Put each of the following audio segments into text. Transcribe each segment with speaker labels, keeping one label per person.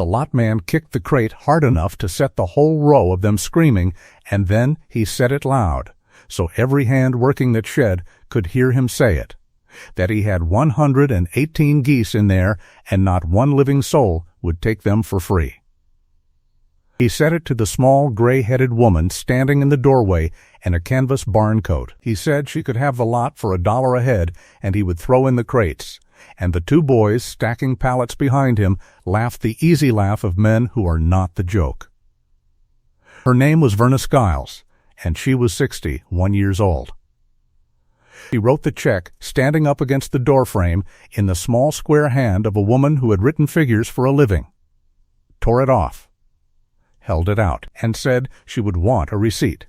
Speaker 1: The lot man kicked the crate hard enough to set the whole row of them screaming, and then he said it loud, so every hand working that shed could hear him say it, that he had 118 geese in there and not one living soul would take them for free. He said it to the small gray-headed woman standing in the doorway in a canvas barn coat. He said she could have the lot for $1 a head and he would throw in the crates, and the two boys stacking pallets behind him laughed the easy laugh of men who are not the joke. Her name was Verna Skiles, and she was 61 years old. He wrote the check standing up against the doorframe in the small square hand of a woman who had written figures for a living, tore it off, held it out, and said she would want a receipt.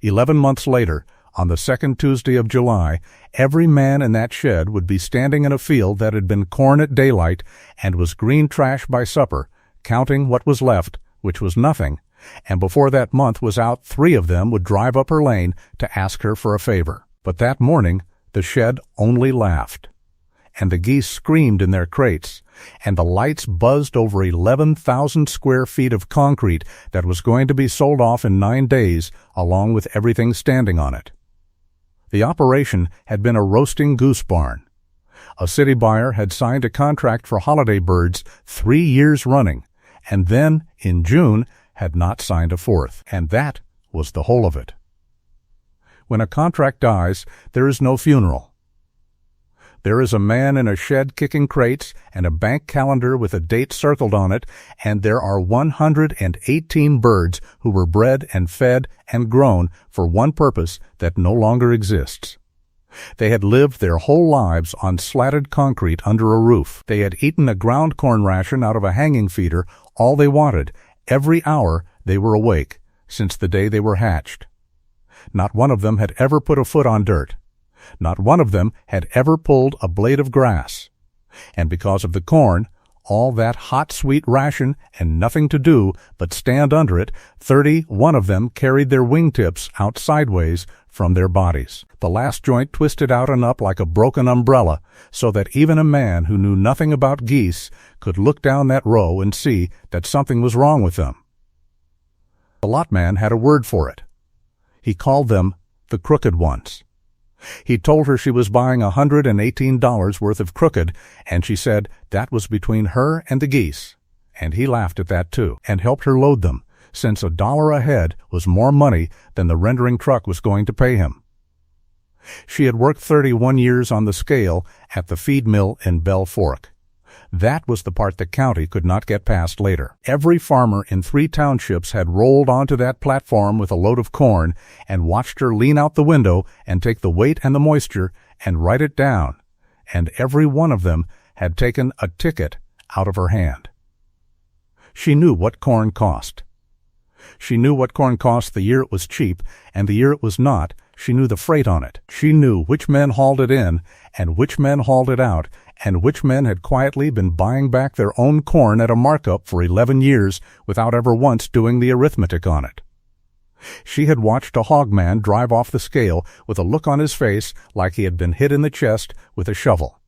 Speaker 1: 11 months later, on the second Tuesday of July, every man in that shed would be standing in a field that had been corn at daylight and was green trash by supper, counting what was left, which was nothing, and before that month was out 3 of them would drive up her lane to ask her for a favor. But that morning the shed only laughed, and the geese screamed in their crates, and the lights buzzed over 11,000 square feet of concrete that was going to be sold off in 9 days, along with everything standing on it. The operation had been a roasting goose barn. A city buyer had signed a contract for holiday birds 3 years running, and then, in June, had not signed a 4th, and that was the whole of it. When a contract dies, there is no funeral. There is a man in a shed kicking crates and a bank calendar with a date circled on it, and there are 118 birds who were bred and fed and grown for one purpose that no longer exists. They had lived their whole lives on slatted concrete under a roof. They had eaten a ground corn ration out of a hanging feeder, all they wanted. Every hour they were awake, since the day they were hatched. Not one of them had ever put a foot on dirt. Not one of them had ever pulled a blade of grass. And because of the corn, all that hot, sweet ration, and nothing to do but stand under it, 31 of them carried their wingtips out sideways from their bodies. The last joint twisted out and up like a broken umbrella, so that even a man who knew nothing about geese could look down that row and see that something was wrong with them. The lot man had a word for it. He called them the crooked ones. He told her she was buying $118 worth of crooked, and she said that was between her and the geese. And he laughed at that too, and helped her load them, since $1 a head was more money than the rendering truck was going to pay him. She had worked 31 years on the scale at the feed mill in Bell Fork. That was the part the county could not get past later. Every farmer in 3 townships had rolled onto that platform with a load of corn and watched her lean out the window and take the weight and the moisture and write it down, and every one of them had taken a ticket out of her hand. She knew what corn cost. She knew what corn cost the year it was cheap, and the year it was not. She knew the freight on it. She knew which men hauled it in and which men hauled it out, and which men had quietly been buying back their own corn at a markup for 11 years without ever once doing the arithmetic on it. She had watched a hogman drive off the scale with a look on his face like he had been hit in the chest with a shovel,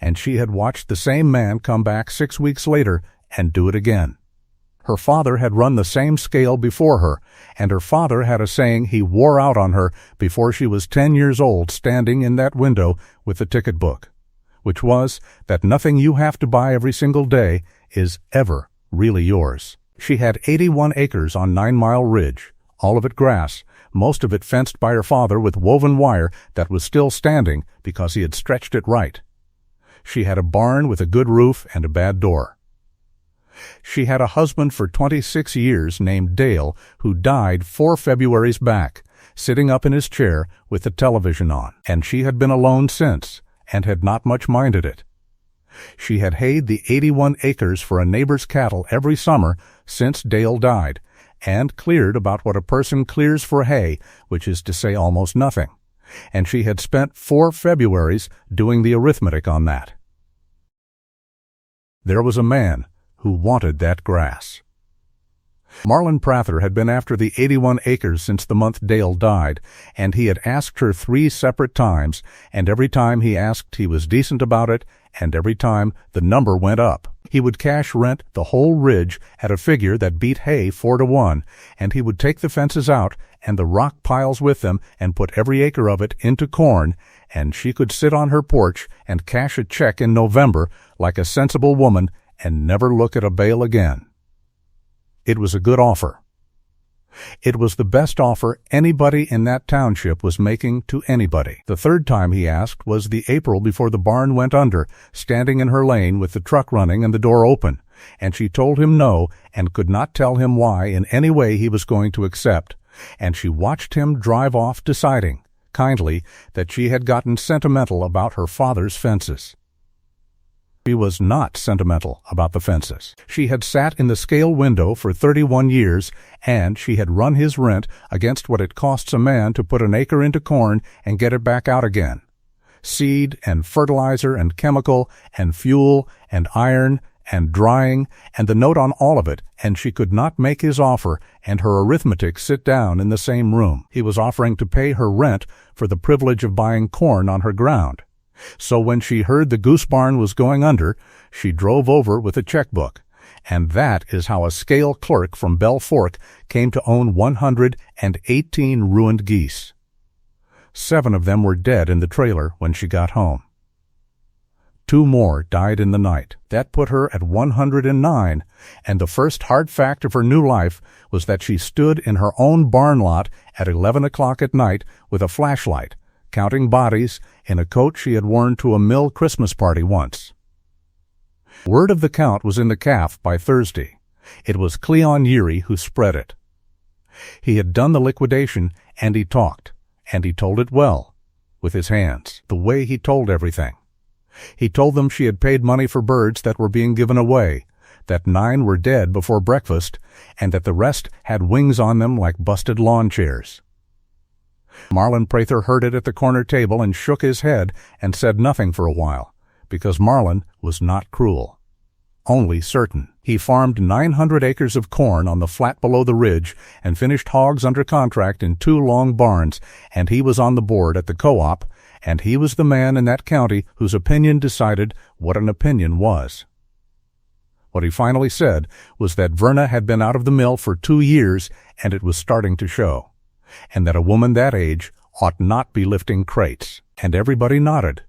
Speaker 1: and she had watched the same man come back 6 weeks later and do it again. Her father had run the same scale before her, and her father had a saying he wore out on her before she was 10 years old standing in that window with the ticket book, which was that nothing you have to buy every single day is ever really yours. She had 81 acres on 9 Mile Ridge, all of it grass, most of it fenced by her father with woven wire that was still standing because he had stretched it right. She had a barn with a good roof and a bad door. She had a husband for 26 years named Dale, who died 4 Februaries back, sitting up in his chair with the television on, and she had been alone since, and had not much minded it. She had hayed the 81 acres for a neighbor's cattle every summer since Dale died, and cleared about what a person clears for hay, which is to say almost nothing, and she had spent 4 Februaries doing the arithmetic on that. There was a man who wanted that grass. Marlin Prather had been after the 81 acres since the month Dale died, and he had asked her 3 separate times, and every time he asked he was decent about it, and every time the number went up. He would cash rent the whole ridge at a figure that beat hay 4-to-1, and he would take the fences out and the rock piles with them and put every acre of it into corn, and she could sit on her porch and cash a check in November like a sensible woman and never look at a bale again. It was a good offer. It was the best offer anybody in that township was making to anybody. The third time he asked was the April before the barn went under, standing in her lane with the truck running and the door open, and she told him no and could not tell him why in any way he was going to accept, and she watched him drive off deciding, kindly, that she had gotten sentimental about her father's fences. She was not sentimental about the fences. She had sat in the scale window for 31 years, and she had run his rent against what it costs a man to put an acre into corn and get it back out again. Seed and fertilizer and chemical and fuel and iron and drying and the note on all of it, and she could not make his offer and her arithmetic sit down in the same room. He was offering to pay her rent for the privilege of buying corn on her ground. So when she heard the goose barn was going under, she drove over with a checkbook. And that is how a scale clerk from Bell Fork came to own 118 ruined geese. 7 of them were dead in the trailer when she got home. 2 more died in the night. That put her at 109, and the first hard fact of her new life was that she stood in her own barn lot at 11 o'clock at night with a flashlight, counting bodies in a coat she had worn to a mill Christmas party once. Word of the count was in the calf by Thursday. It was Cleon Yeary who spread it. He had done the liquidation, and he talked, and he told it well, with his hands, the way he told everything. He told them she had paid money for birds that were being given away, that 9 were dead before breakfast, and that the rest had wings on them like busted lawn chairs. Marlin Prather heard it at the corner table and shook his head and said nothing for a while, because Marlin was not cruel, only certain. He farmed 900 acres of corn on the flat below the ridge and finished hogs under contract in 2 long barns, and he was on the board at the co-op, and he was the man in that county whose opinion decided what an opinion was. What he finally said was that Verna had been out of the mill for 2 years, and it was starting to show, and that a woman that age ought not be lifting crates, and everybody nodded.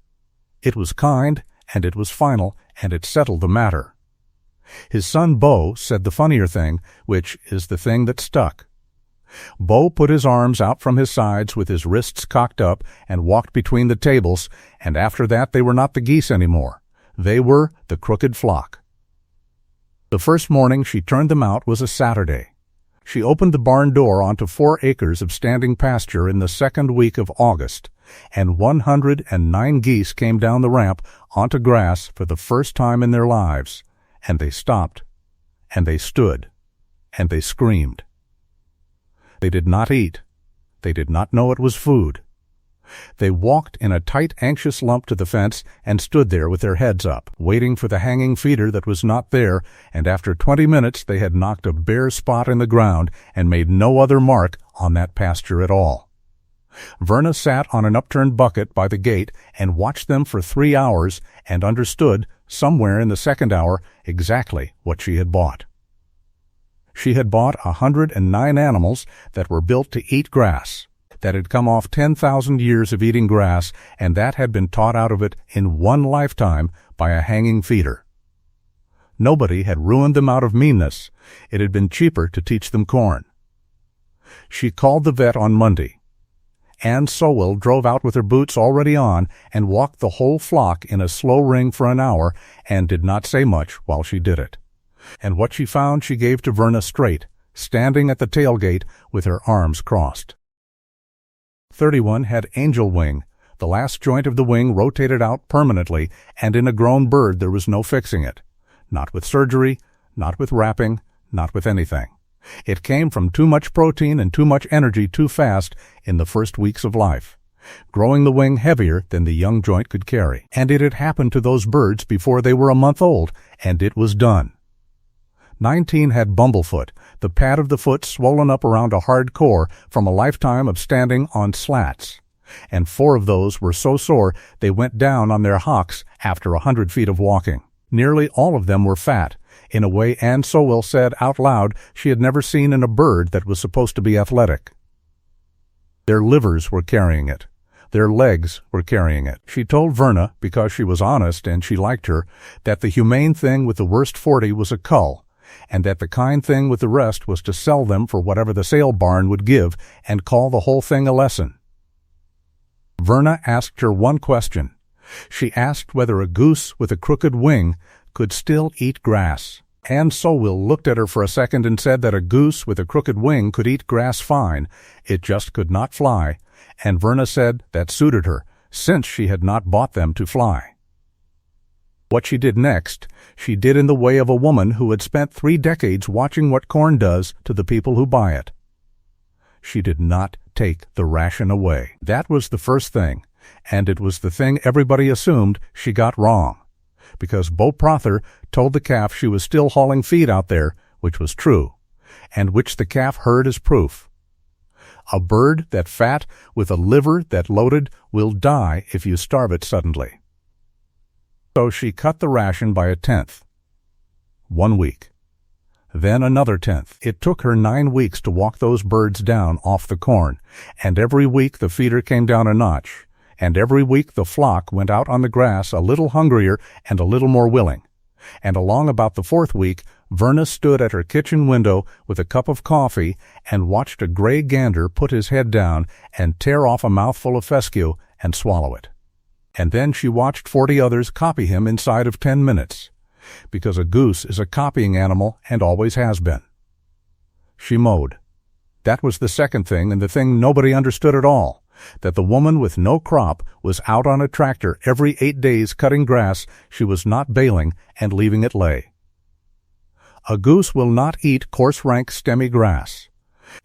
Speaker 1: It was kind, and it was final, and it settled the matter. His son Bo said the funnier thing, which is the thing that stuck. Bo put his arms out from his sides with his wrists cocked up and walked between the tables, and after that they were not the geese anymore. They were the crooked flock. The first morning she turned them out was a Saturday. She opened the barn door onto 4 acres of standing pasture in the 2nd week of August, and 109 geese came down the ramp onto grass for the first time in their lives, and they stopped, and they stood, and they screamed. They did not eat. They did not know it was food. They walked in a tight, anxious lump to the fence and stood there with their heads up, waiting for the hanging feeder that was not there, and after 20 minutes they had knocked a bare spot in the ground and made no other mark on that pasture at all. Verna sat on an upturned bucket by the gate and watched them for 3 hours and understood, somewhere in the 2nd hour, exactly what she had bought. She had bought 109 animals that were built to eat grass, that had come off 10,000 years of eating grass, and that had been taught out of it in 1 lifetime by a hanging feeder. Nobody had ruined them out of meanness. It had been cheaper to teach them corn. She called the vet on Monday. Ann Sowell drove out with her boots already on and walked the whole flock in a slow ring for an hour and did not say much while she did it. And what she found she gave to Verna straight, standing at the tailgate with her arms crossed. 31 had angel wing. The last joint of the wing rotated out permanently, and in a grown bird there was no fixing it. Not with surgery, not with wrapping, not with anything. It came from too much protein and too much energy too fast in the first weeks of life, growing the wing heavier than the young joint could carry. And it had happened to those birds before they were a month old, and it was done. 19 had bumblefoot, the pad of the foot swollen up around a hard core from a lifetime of standing on slats. And 4 of those were so sore they went down on their hocks after 100 feet of walking. Nearly all of them were fat, in a way Anne Sowell said out loud she had never seen in a bird that was supposed to be athletic. Their livers were carrying it. Their legs were carrying it. She told Verna, because she was honest and she liked her, that the humane thing with the worst 40 was a cull, and that the kind thing with the rest was to sell them for whatever the sale barn would give and call the whole thing a lesson. Verna asked her one question. She asked whether a goose with a crooked wing could still eat grass. Anne Sowell looked at her for a second and said that a goose with a crooked wing could eat grass fine. It just could not fly, and Verna said that suited her, since she had not bought them to fly. What she did next, she did in the way of a woman who had spent 3 decades watching what corn does to the people who buy it. She did not take the ration away. That was the first thing, and it was the thing everybody assumed she got wrong, because Beau Prother told the calf she was still hauling feed out there, which was true, and which the calf heard as proof. A bird that fat with a liver that loaded will die if you starve it suddenly. So she cut the ration by 1/10. 1 week. Then another 1/10. It took her 9 weeks to walk those birds down off the corn, and every week the feeder came down a notch, and every week the flock went out on the grass a little hungrier and a little more willing. And along about the 4th week, Verna stood at her kitchen window with a cup of coffee and watched a gray gander put his head down and tear off a mouthful of fescue and swallow it. And then she watched 40 others copy him inside of 10 minutes, because a goose is a copying animal and always has been. She mowed. That was the second thing, and the thing nobody understood at all, that the woman with no crop was out on a tractor every 8 days cutting grass she was not baling and leaving it lay. A goose will not eat coarse rank stemmy grass.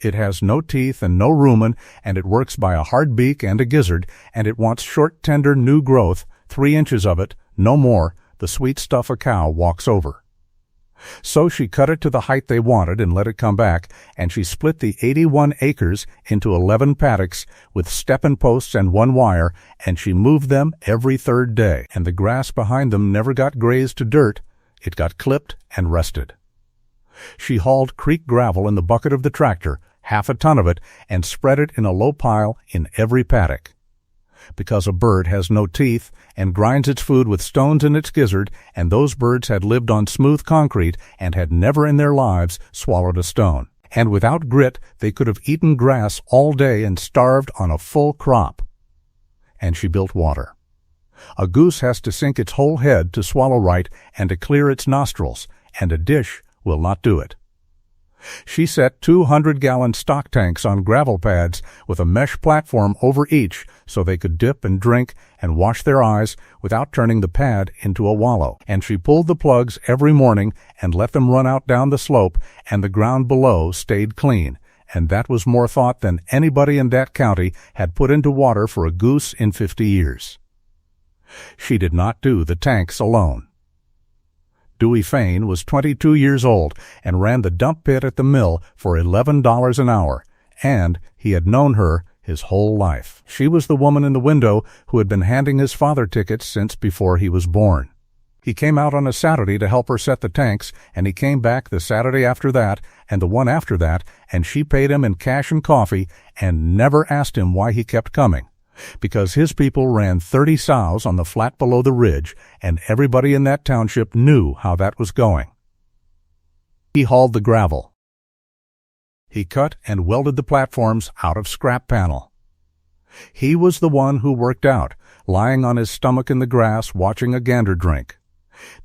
Speaker 1: It has no teeth and no rumen, and it works by a hard beak and a gizzard, and it wants short, tender, new growth, 3 inches of it, no more, the sweet stuff a cow walks over. So she cut it to the height they wanted and let it come back, and she split the 81 acres into 11 paddocks with steppin' posts and 1 wire, and she moved them every 3rd day, and the grass behind them never got grazed to dirt. It got clipped and rested. She hauled creek gravel in the bucket of the tractor, 1/2 ton of it, and spread it in a low pile in every paddock. Because a bird has no teeth and grinds its food with stones in its gizzard, and those birds had lived on smooth concrete and had never in their lives swallowed a stone. And without grit, they could have eaten grass all day and starved on a full crop. And she built water. A goose has to sink its whole head to swallow right and to clear its nostrils, and a dish will not do it. She set 200-gallon stock tanks on gravel pads with a mesh platform over each so they could dip and drink and wash their eyes without turning the pad into a wallow. And she pulled the plugs every morning and let them run out down the slope, and the ground below stayed clean. And that was more thought than anybody in that county had put into water for a goose in 50 years. She did not do the tanks alone. Dewey Fane was 22 years old and ran the dump pit at the mill for $11 an hour, and he had known her his whole life. She was the woman in the window who had been handing his father tickets since before he was born. He came out on a Saturday to help her set the tanks, and he came back the Saturday after that and the one after that, and she paid him in cash and coffee and never asked him why he kept coming. Because his people ran 30 sows on the flat below the ridge, and everybody in that township knew how that was going. He hauled the gravel. He cut and welded the platforms out of scrap panel. He was the one who worked out, lying on his stomach in the grass watching a gander drink,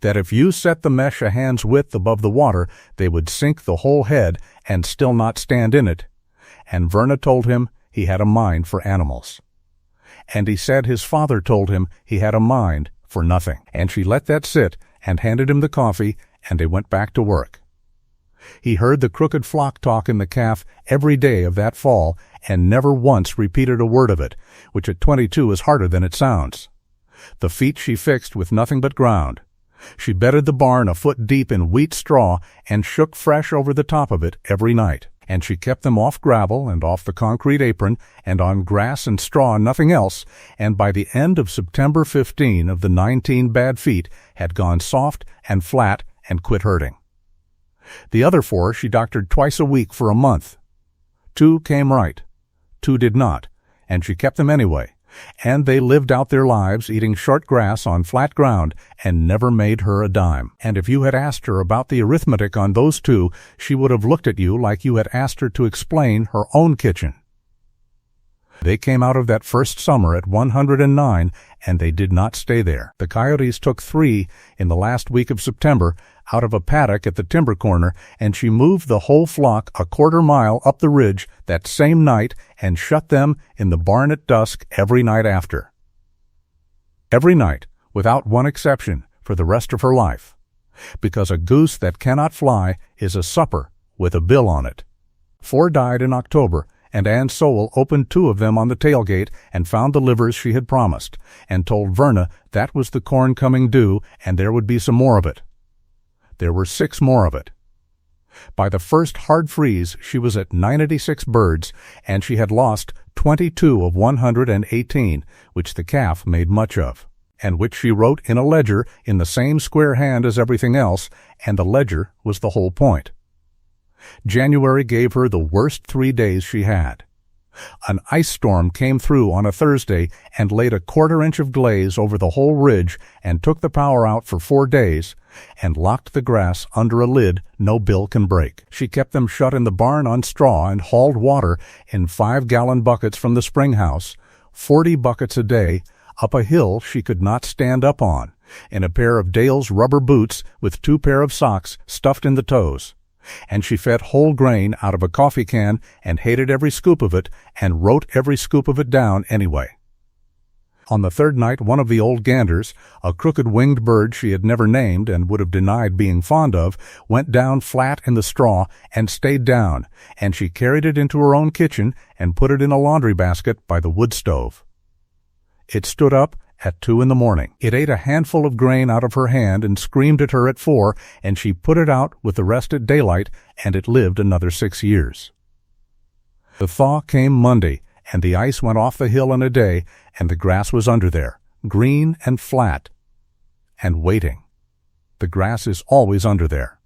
Speaker 1: that if you set the mesh a hand's width above the water, they would sink the whole head and still not stand in it. And Verna told him he had a mind for animals. And he said his father told him he had a mind for nothing. And she let that sit and handed him the coffee, and they went back to work. He heard the crooked flock talk in the calf every day of that fall, and never once repeated a word of it, which at 22 is harder than it sounds. The feet she fixed with nothing but ground. She bedded the barn a foot deep in wheat straw and shook fresh over the top of it every night. And she kept them off gravel and off the concrete apron and on grass and straw and nothing else, and by the end of September 15 of the 19 bad feet had gone soft and flat and quit hurting. The other 4 she doctored twice a week for a month. 2 came right, 2 did not, and she kept them anyway, and they lived out their lives eating short grass on flat ground and never made her a dime. And if you had asked her about the arithmetic on those 2, she would have looked at you like you had asked her to explain her own kitchen. They came out of that first summer at 109, and they did not stay there. The coyotes took 3 in the last week of September out of a paddock at the timber corner, and she moved the whole flock a quarter mile up the ridge that same night and shut them in the barn at dusk every night after. Every night, without one exception, for the rest of her life. Because a goose that cannot fly is a supper with a bill on it. 4 died in October, and Ann Sowell opened 2 of them on the tailgate and found the livers she had promised, and told Verna that was the corn coming due and there would be some more of it. There were 6 more of it. By the first hard freeze, she was at 96 birds, and she had lost 22 of 118, which the calf made much of, and which she wrote in a ledger in the same square hand as everything else, and the ledger was the whole point. January gave her the worst 3 days she had. An ice storm came through on a Thursday and laid a quarter-inch of glaze over the whole ridge and took the power out for 4 days and locked the grass under a lid no bill can break. She kept them shut in the barn on straw and hauled water in 5-gallon buckets from the spring house, 40 buckets a day, up a hill she could not stand up on, in a pair of Dale's rubber boots with 2 pair of socks stuffed in the toes. And she fed whole grain out of a coffee can and hated every scoop of it and wrote every scoop of it down anyway. On the 3rd night, one of the old ganders, a crooked-winged bird she had never named and would have denied being fond of, went down flat in the straw and stayed down, and she carried it into her own kitchen and put it in a laundry basket by the wood stove. It stood up at 2 in the morning. It ate a handful of grain out of her hand and screamed at her at 4, and she put it out with the rest at daylight, and it lived another 6 years. The thaw came Monday, and the ice went off the hill in a day, and the grass was under there, green and flat, and waiting. The grass is always under there.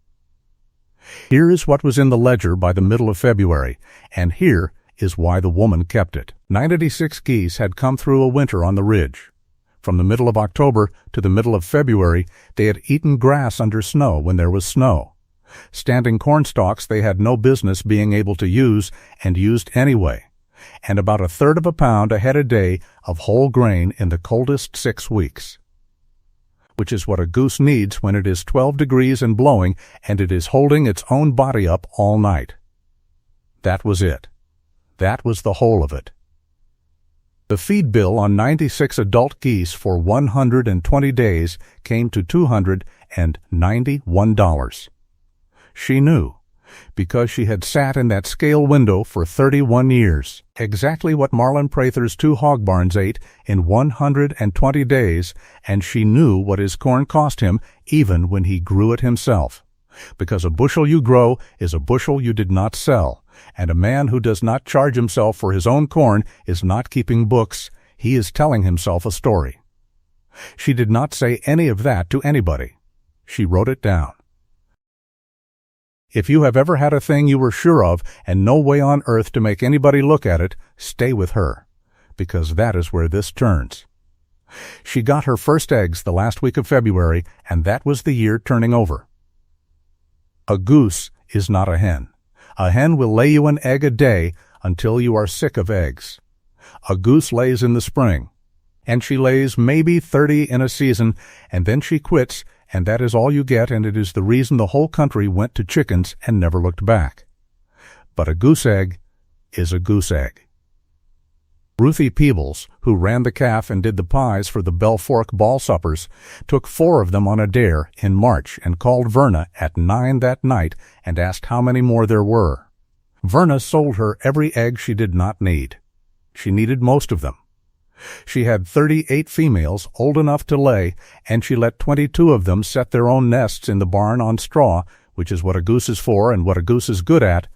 Speaker 1: Here is what was in the ledger by the middle of February, and here is why the woman kept it. 96 geese had come through a winter on the ridge. From the middle of October to the middle of February, they had eaten grass under snow when there was snow. Standing cornstalks they had no business being able to use, and used anyway, and about 1/3 of a pound a head a day of whole grain in the coldest 6 weeks, which is what a goose needs when it is 12 degrees and blowing, and it is holding its own body up all night. That was it. That was the whole of it. The feed bill on 96 adult geese for 120 days came to $291. She knew, because she had sat in that scale window for 31 years, exactly what Marlon Prather's 2 hog barns ate in 120 days, and she knew what his corn cost him even when he grew it himself. Because a bushel you grow is a bushel you did not sell, and a man who does not charge himself for his own corn is not keeping books, he is telling himself a story. She did not say any of that to anybody. She wrote it down. If you have ever had a thing you were sure of and no way on earth to make anybody look at it, stay with her, because that is where this turns. She got her first eggs the last week of February, and that was the year turning over. A goose is not a hen. A hen will lay you an egg a day until you are sick of eggs. A goose lays in the spring, and she lays maybe 30 in a season, and then she quits, and that is all you get, and it is the reason the whole country went to chickens and never looked back. But a goose egg is a goose egg. Ruthie Peebles, who ran the calf and did the pies for the Bell Fork ball suppers, took 4 of them on a dare in March and called Verna at 9 that night and asked how many more there were. Verna sold her every egg she did not need. She needed most of them. She had 38 females old enough to lay, and she let 22 of them set their own nests in the barn on straw, which is what a goose is for and what a goose is good at,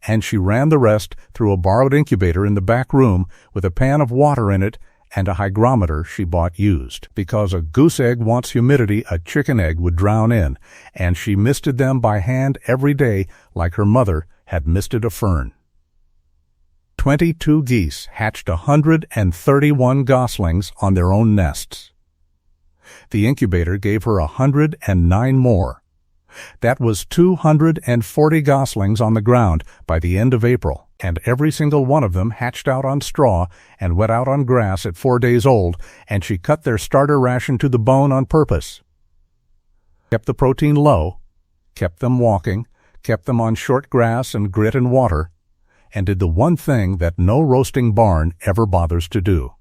Speaker 1: and she ran the rest through a borrowed incubator in the back room with a pan of water in it and a hygrometer she bought used, because a goose egg wants humidity a chicken egg would drown in, and she misted them by hand every day like her mother had misted a fern. 22 geese hatched 131 goslings on their own nests. The incubator gave her 109 more. That was 240 goslings on the ground by the end of April, and every single one of them hatched out on straw and went out on grass at 4 days old, and she cut their starter ration to the bone on purpose. Kept the protein low, kept them walking, kept them on short grass and grit and water, and did the one thing that no roasting barn ever bothers to do,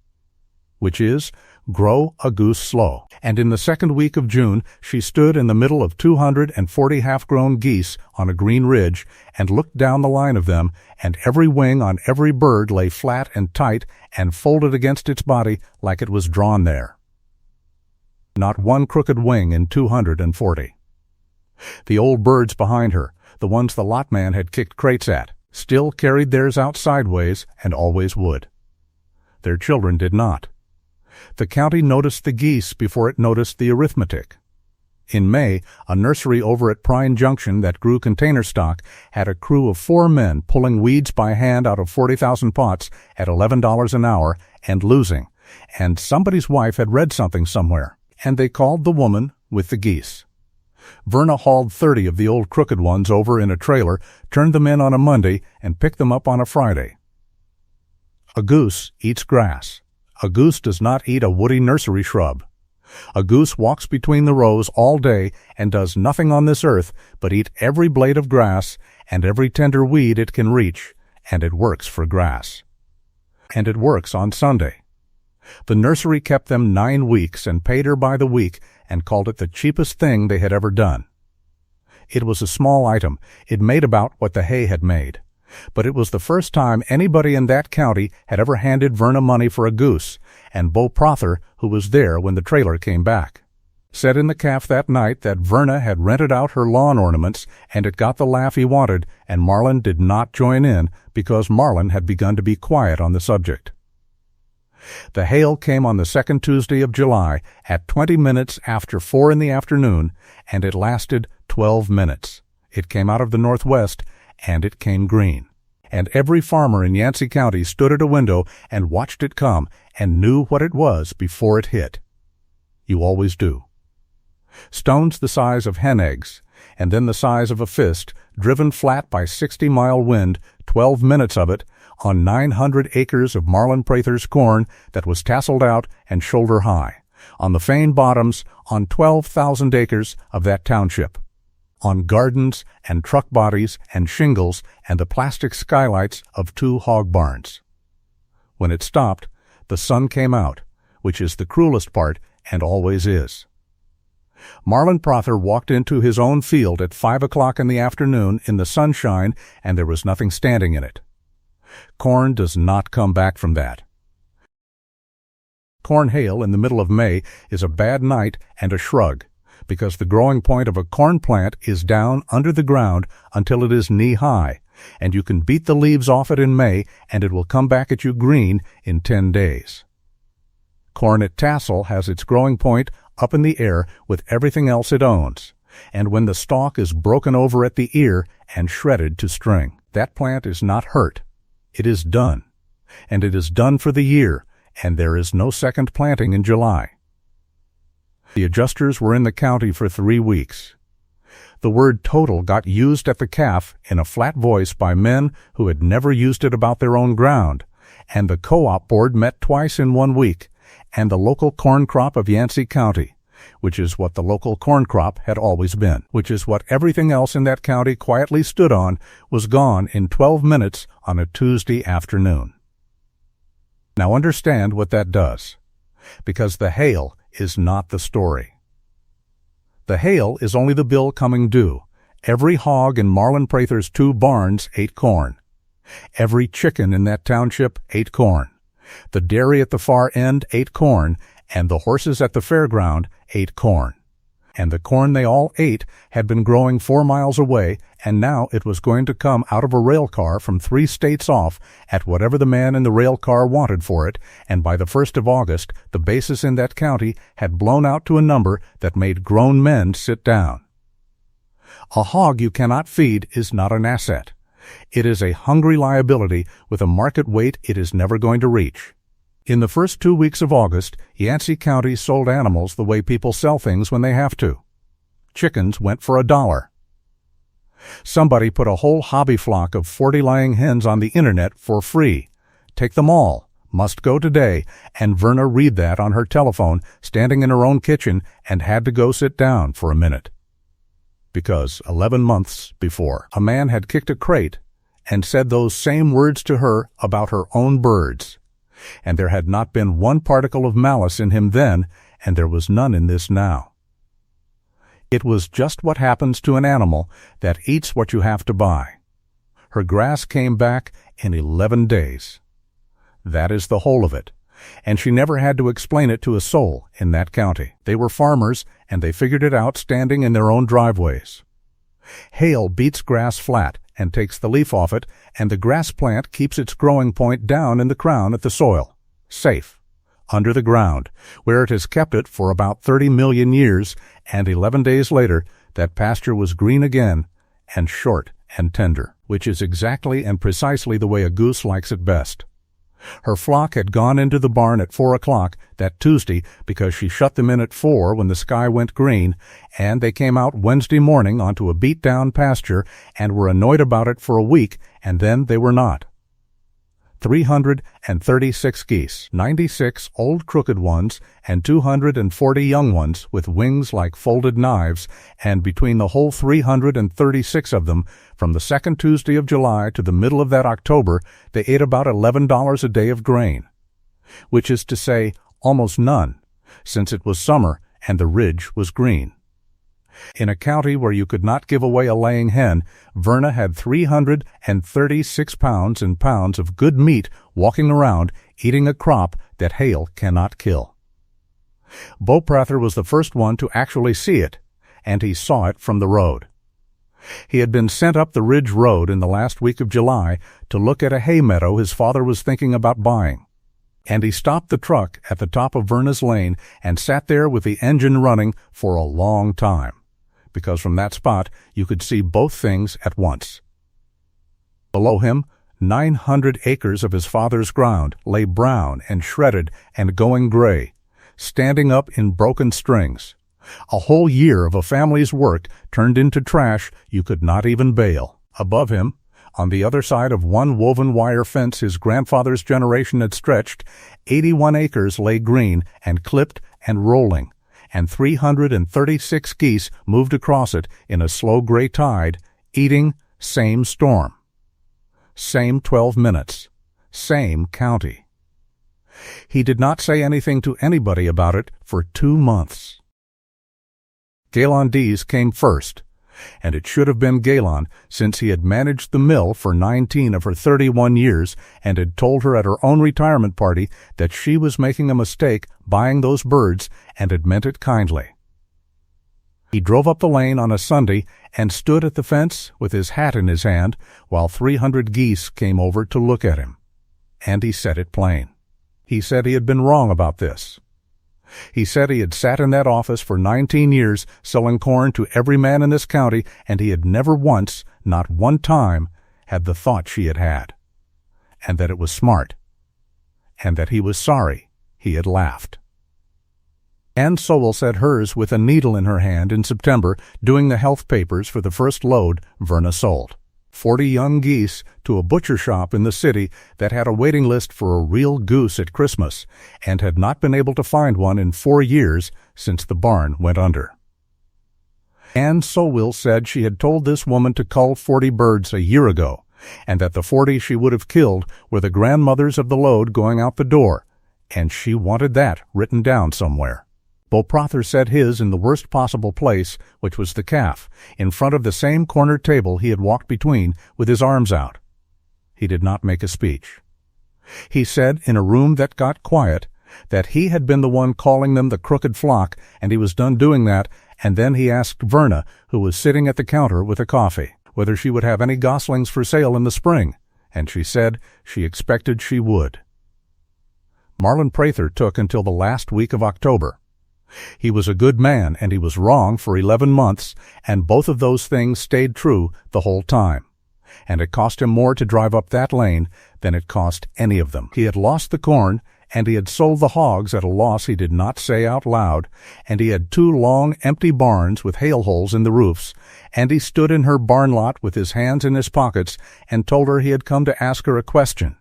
Speaker 1: which is grow a goose slow. And in the second week of June, she stood in the middle of 240 half-grown geese on a green ridge and looked down the line of them, and every wing on every bird lay flat and tight and folded against its body like it was drawn there. Not one crooked wing in 240. The old birds behind her, the ones the lot man had kicked crates at, still carried theirs out sideways and always would. Their children did not. The county noticed the geese before it noticed the arithmetic. In May, a nursery over at Prine Junction that grew container stock had a crew of 4 men pulling weeds by hand out of 40,000 pots at $11 an hour and losing, and somebody's wife had read something somewhere, and they called the woman with the geese. Verna hauled 30 of the old crooked ones over in a trailer, turned them in on a Monday, and picked them up on a Friday. A goose eats grass. A goose does not eat a woody nursery shrub. A goose walks between the rows all day and does nothing on this earth but eat every blade of grass and every tender weed it can reach, and it works for grass. And it works on Sunday. The nursery kept them 9 weeks and paid her by the week and called it the cheapest thing they had ever done. It was a small item. It made about what the hay had made. But it was the first time anybody in that county had ever handed Verna money for a goose, and Beau Prother, who was there when the trailer came back, said in the calf that night that Verna had rented out her lawn ornaments, and it got the laugh he wanted, and Marlin did not join in because Marlin had begun to be quiet on the subject. The hail came on the second Tuesday of July at 20 minutes after 4 in the afternoon, and it lasted 12 minutes. It came out of the northwest, and it came green. And every farmer in Yancey County stood at a window and watched it come and knew what it was before it hit. You always do. Stones the size of hen eggs, and then the size of a fist, driven flat by 60-mile wind, 12 minutes of it, on 900 acres of Marlin Prather's corn that was tasseled out and shoulder high, on the Fane bottoms, on 12,000 acres of that township, on gardens and truck bodies and shingles and the plastic skylights of 2 hog barns. When it stopped, the sun came out, which is the cruelest part and always is. Marlin Prather walked into his own field at 5 o'clock in the afternoon in the sunshine, and there was nothing standing in it. Corn does not come back from that. Corn hail in the middle of May is a bad night and a shrug, because the growing point of a corn plant is down under the ground until it is knee-high, and you can beat the leaves off it in May, and it will come back at you green in 10 days. Corn at tassel has its growing point up in the air with everything else it owns, and when the stalk is broken over at the ear and shredded to string, that plant is not hurt. It is done, and it is done for the year, and there is no second planting in July. The adjusters were in the county for 3 weeks. The word total got used at the calf in a flat voice by men who had never used it about their own ground, and the co-op board met twice in 1 week, and the local corn crop of Yancey County, which is what the local corn crop had always been, which is what everything else in that county quietly stood on, was gone in 12 minutes on a Tuesday afternoon. Now understand what that does, because the hail is not the story. The hail is only the bill coming due. Every hog in Marlin Prather's 2 barns ate corn. Every chicken in that township ate corn. The dairy at the far end ate corn, and the horses at the fairground ate corn. And the corn they all ate had been growing 4 miles away, and now it was going to come out of a rail car from 3 states off at whatever the man in the rail car wanted for it, and by the 1st of August the bases in that county had blown out to a number that made grown men sit down. A hog you cannot feed is not an asset. It is a hungry liability with a market weight it is never going to reach. In the first 2 weeks of August, Yancey County sold animals the way people sell things when they have to. Chickens went for $1. Somebody put a whole hobby flock of 40 lying hens on the internet for free. Take them all. Must go today. And Verna read that on her telephone, standing in her own kitchen, and had to go sit down for a minute. Because 11 months before, a man had kicked a crate and said those same words to her about her own birds. And there had not been one particle of malice in him then, and there was none in this now. It was just what happens to an animal that eats what you have to buy. Her grass came back in 11 days. That is the whole of it, and she never had to explain it to a soul in that county. They were farmers, and they figured it out standing in their own driveways. Hail beats grass flat and takes the leaf off it, and the grass plant keeps its growing point down in the crown at the soil, safe, under the ground, where it has kept it for about 30 million years, and 11 days later that pasture was green again, and short and tender, which is exactly and precisely the way a goose likes it best. Her flock had gone into the barn at 4 o'clock that Tuesday because she shut them in at 4 when the sky went green, and they came out Wednesday morning onto a beat-down pasture and were annoyed about it for a week, and then they were not. 336 geese, 96 old crooked ones, and 240 young ones with wings like folded knives, and between the whole 336 of them, from the second Tuesday of July to the middle of that October, they ate about $11 a day of grain, which is to say almost none, since it was summer and the ridge was green. In a county where you could not give away a laying hen, Verna had 336 pounds and pounds of good meat walking around, eating a crop that hail cannot kill. Bo Prather was the first one to actually see it, and he saw it from the road. He had been sent up the Ridge Road in the last week of July to look at a hay meadow his father was thinking about buying. And he stopped the truck at the top of Verna's lane and sat there with the engine running for a long time, because from that spot you could see both things at once. Below him, 900 acres of his father's ground lay brown and shredded and going gray, standing up in broken strings. A whole year of a family's work turned into trash you could not even bale. Above him, on the other side of one woven wire fence his grandfather's generation had stretched, 81 acres lay green and clipped and rolling, and 336 geese moved across it in a slow gray tide, eating same storm. Same 12 minutes. Same county. He did not say anything to anybody about it for 2 months. Galen Dees came first, and it should have been Galen, since he had managed the mill for 19 of her 31 years and had told her at her own retirement party that she was making a mistake buying those birds and had meant it kindly. He drove up the lane on a Sunday and stood at the fence with his hat in his hand while 300 geese came over to look at him. And he said it plain. He said he had been wrong about this. He said he had sat in that office for 19 years selling corn to every man in this county, and he had never once, not one time, had the thought she had had, and that it was smart, and that he was sorry he had laughed. Ann Sowell said hers with a needle in her hand in September, doing the health papers for the first load Verna sold. 40 young geese to a butcher shop in the city that had a waiting list for a real goose at Christmas and had not been able to find one in 4 years since the barn went under. Ann Sowell said she had told this woman to cull 40 birds a year ago, and that the 40 she would have killed were the grandmothers of the load going out the door, and she wanted that written down somewhere. Bo Prather said his in the worst possible place, which was the calf, in front of the same corner table he had walked between with his arms out. He did not make a speech. He said in a room that got quiet that he had been the one calling them the crooked flock, and he was done doing that, and then he asked Verna, who was sitting at the counter with a coffee, whether she would have any goslings for sale in the spring, and she said she expected she would. Marlon Prather took until the last week of October. He was a good man, and he was wrong for 11 months, and both of those things stayed true the whole time. And it cost him more to drive up that lane than it cost any of them. He had lost the corn, and he had sold the hogs at a loss he did not say out loud, and he had 2 long, empty barns with hail holes in the roofs, and he stood in her barn lot with his hands in his pockets and told her he had come to ask her a question,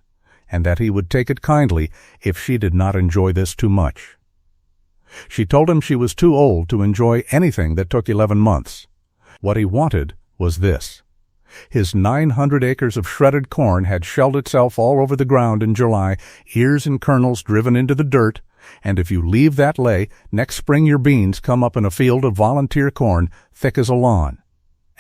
Speaker 1: and that he would take it kindly if she did not enjoy this too much. She told him she was too old to enjoy anything that took 11 months. What he wanted was this. His 900 acres of shredded corn had shelled itself all over the ground in July, ears and kernels driven into the dirt, and if you leave that lay, next spring your beans come up in a field of volunteer corn thick as a lawn.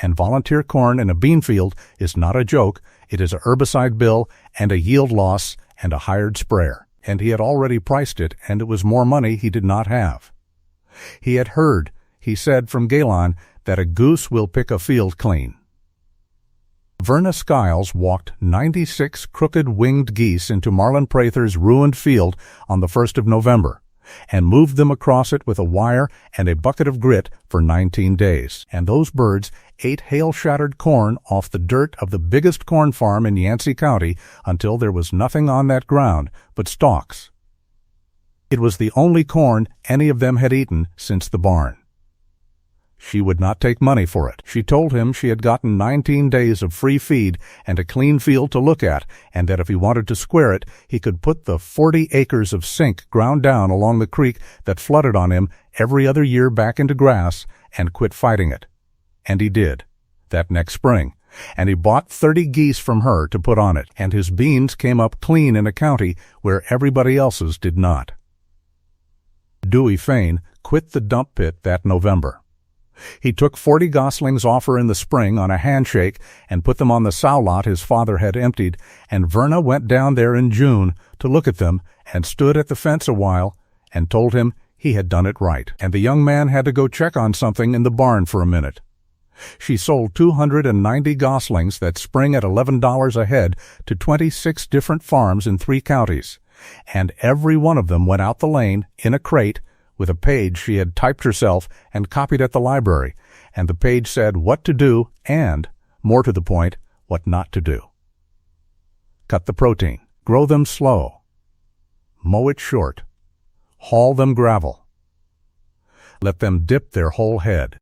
Speaker 1: And volunteer corn in a bean field is not a joke. It is a herbicide bill and a yield loss and a hired sprayer. And he had already priced it, and it was more money he did not have. He had heard, he said from Galen, that a goose will pick a field clean. Verna Skiles walked 96 crooked winged geese into Marlon Prather's ruined field on the 1st of November, and moved them across it with a wire and a bucket of grit for 19 days. And those birds ate hail-shattered corn off the dirt of the biggest corn farm in Yancey County until there was nothing on that ground but stalks. It was the only corn any of them had eaten since the barn. She would not take money for it. She told him she had gotten 19 days of free feed and a clean field to look at, and that if he wanted to square it, he could put the 40 acres of sink ground down along the creek that flooded on him every other year back into grass and quit fighting it. And he did, that next spring. And he bought 30 geese from her to put on it, and his beans came up clean in a county where everybody else's did not. Dewey Fane quit the dump pit that November. He took 40 goslings off her in the spring on a handshake and put them on the sow lot his father had emptied, and Verna went down there in June to look at them and stood at the fence a while and told him he had done it right, and the young man had to go check on something in the barn for a minute. She sold 290 goslings that spring at $11 a head to 26 different farms in 3 counties, and every one of them went out the lane in a crate with a page she had typed herself and copied at the library, and the page said what to do and, more to the point, what not to do. Cut the protein. Grow them slow. Mow it short. Haul them gravel. Let them dip their whole head.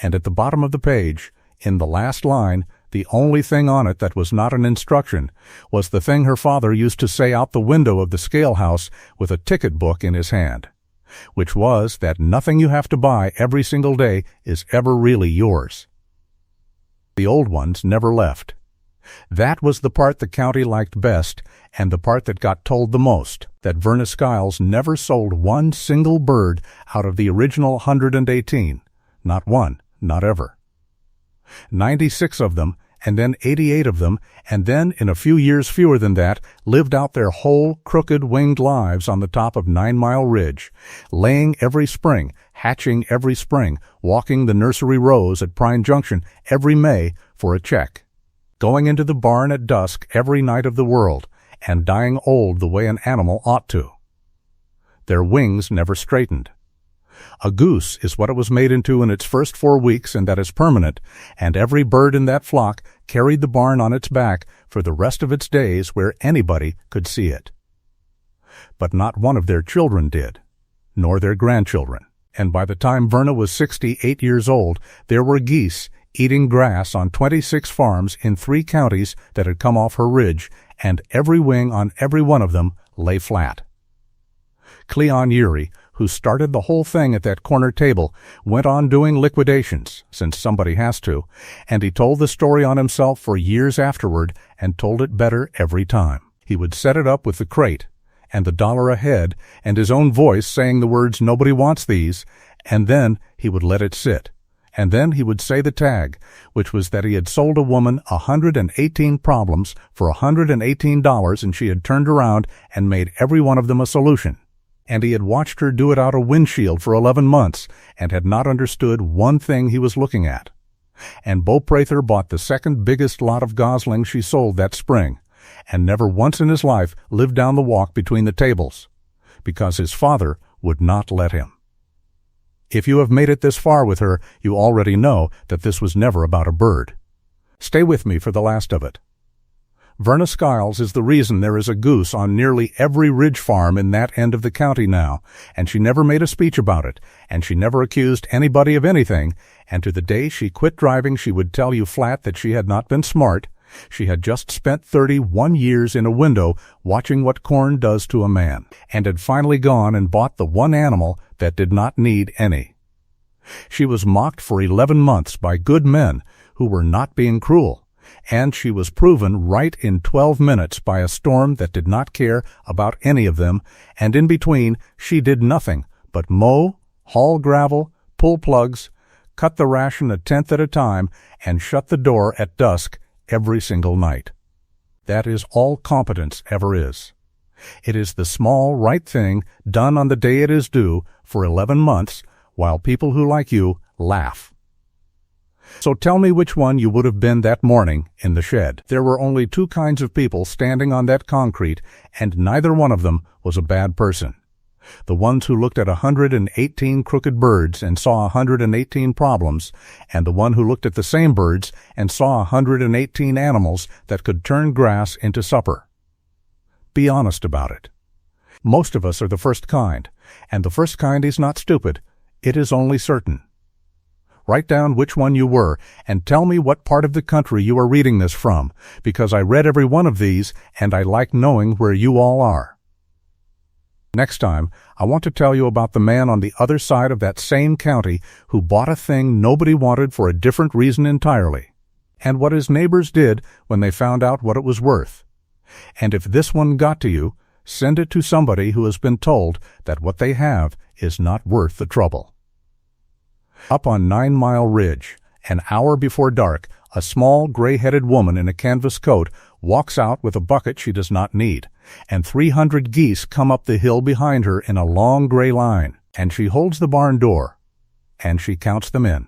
Speaker 1: And at the bottom of the page, in the last line, the only thing on it that was not an instruction was the thing her father used to say out the window of the scale house with a ticket book in his hand, which was that nothing you have to buy every single day is ever really yours. The old ones never left. That was the part the county liked best, and the part that got told the most, that Verna Skiles never sold one single bird out of the original 118. Not one, not ever. 96 of them, and then 88 of them, and then, in a few years fewer than that, lived out their whole crooked winged lives on the top of 9 Mile Ridge, laying every spring, hatching every spring, walking the nursery rows at Pine Junction every May for a check, going into the barn at dusk every night of the world, and dying old the way an animal ought to. Their wings never straightened. A goose is what it was made into in its first 4 weeks, and that is permanent, and every bird in that flock carried the barn on its back for the rest of its days where anybody could see it. But not one of their children did, nor their grandchildren, and by the time Verna was 68 years old, there were geese eating grass on 26 farms in 3 counties that had come off her ridge, and every wing on every one of them lay flat. Cleon Urey, who started the whole thing at that corner table, went on doing liquidations, since somebody has to, and he told the story on himself for years afterward and told it better every time. He would set it up with the crate and the $1 a head and his own voice saying the words "nobody wants these," and then he would let it sit, And then he would say the tag, which was that he had sold a woman 118 problems for $118, and she had turned around and made every one of them a solution. And he had watched her do it out a windshield for 11 months and had not understood one thing he was looking at. And Bo Prather bought the second biggest lot of goslings she sold that spring, and never once in his life lived down the walk between the tables, because his father would not let him. If you have made it this far with her, you already know that this was never about a bird. Stay with me for the last of it. Verna Skiles is the reason there is a goose on nearly every ridge farm in that end of the county now, and she never made a speech about it, and she never accused anybody of anything, and to the day she quit driving she would tell you flat that she had not been smart. She had just spent 31 years in a window watching what corn does to a man, and had finally gone and bought the one animal that did not need any. She was mocked for 11 months by good men who were not being cruel, and she was proven right in 12 minutes by a storm that did not care about any of them, and in between she did nothing but mow, haul gravel, pull plugs, cut the ration a tenth at a time, and shut the door at dusk every single night. That is all competence ever is. It is the small right thing done on the day it is due for 11 months, while people who like you laugh. So tell me which one you would have been that morning in the shed. There were only two kinds of people standing on that concrete, and neither one of them was a bad person. The ones who looked at 118 crooked birds and saw 118 problems, and the one who looked at the same birds and saw 118 animals that could turn grass into supper. Be honest about it. Most of us are the first kind, and the first kind is not stupid. It is only certain. Write down which one you were, and tell me what part of the country you are reading this from, because I read every one of these, and I like knowing where you all are. Next time, I want to tell you about the man on the other side of that same county who bought a thing nobody wanted for a different reason entirely, and what his neighbors did when they found out what it was worth. And if this one got to you, send it to somebody who has been told that what they have is not worth the trouble. Up on 9 Mile Ridge, an hour before dark, a small gray-headed woman in a canvas coat walks out with a bucket she does not need, and 300 geese come up the hill behind her in a long gray line, and she holds the barn door, and she counts them in.